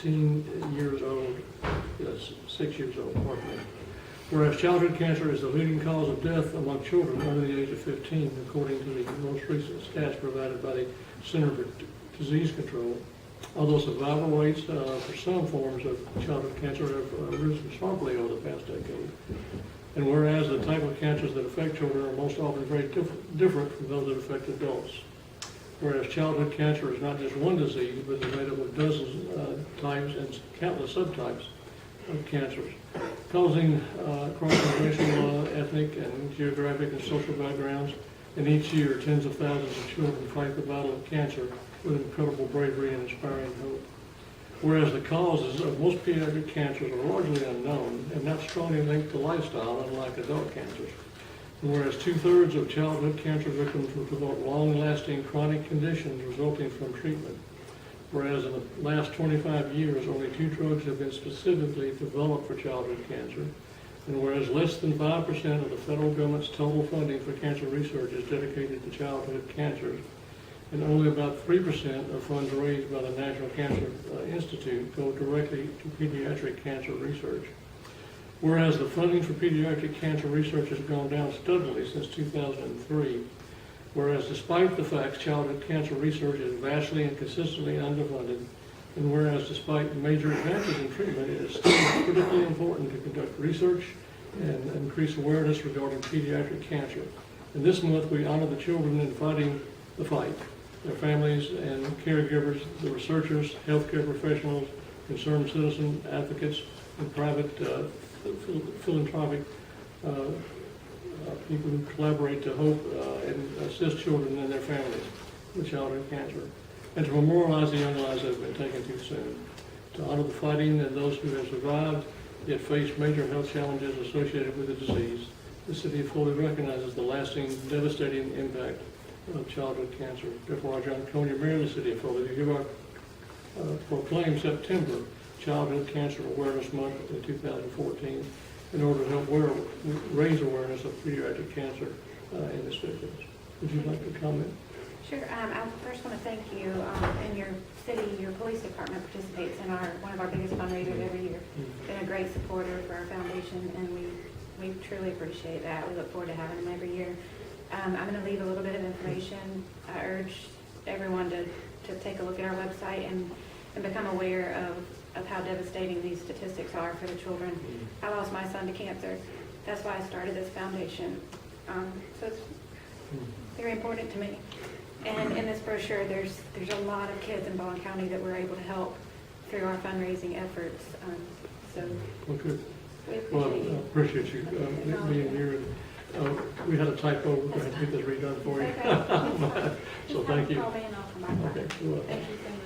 16 years old, yes, 6 years old, pardon me. Whereas childhood cancer is the leading cause of death among children under the age of 15, according to the most recent stats provided by the Center for Disease Control. Although survival rates for some forms of childhood cancer have risen sharply over the past decade. And whereas the type of cancers that affect children are most often very different from those that affect adults. Whereas childhood cancer is not just one disease, but is made up of dozens types and countless subtypes of cancers, causing crossing racial, ethnic, and geographic and social backgrounds. And each year, tens of thousands of children fight the battle of cancer with incredible bravery and inspiring hope. Whereas the causes of most pediatric cancers are largely unknown and not strongly linked to lifestyle, unlike adult cancers. And whereas 2/3 of childhood cancer victims will develop long-lasting chronic conditions resulting from treatment. Whereas in the last 25 years, only 2 drugs have been specifically developed for childhood cancer. And whereas less than 5% of the federal government's total funding for cancer research is dedicated to childhood cancers, and only about 3% of funds raised by the National Cancer Institute go directly to pediatric cancer research. Whereas the funding for pediatric cancer research has gone down steadily since 2003, whereas despite the fact childhood cancer research is vastly and consistently underfunded, and whereas despite major advances in treatment, it is still critically important to conduct research and increase awareness regarding pediatric cancer. And this month we honor the children in fighting the fight, their families and caregivers, the researchers, healthcare professionals, concerned citizen advocates, and private philanthropic people who collaborate to help and assist children and their families with childhood cancer, and to memorialize the young lives that have been taken too soon, to honor the fighting and those who have survived yet faced major health challenges associated with the disease. The City of Foley recognizes the lasting, devastating impact of childhood cancer. Therefore, John Koniar, Mayor of the City of Foley, hereby proclaim September Childhood Cancer Awareness Month in 2014 in order to help raise awareness of pediatric cancer in its victims. Would you like to comment? Sure. I first want to thank you. In your city, your police department participates in one of our biggest fundraisers every year. Been a great supporter for our foundation, and we truly appreciate that. We look forward to having them every year. I'm going to leave a little bit of information. I urge everyone to take a look at our website and become aware of how devastating these statistics are for the children. I lost my son to cancer. That's why I started this foundation. So it's very important to me. And in this brochure, there's a lot of kids in Baldwin County that we're able to help through our fundraising efforts. Okay. We Well, I appreciate you being here. We had a typo. We're going to have to get this redone for you. Okay. So thank you. Call me and I'll come back. Okay. Well, Thank you so much.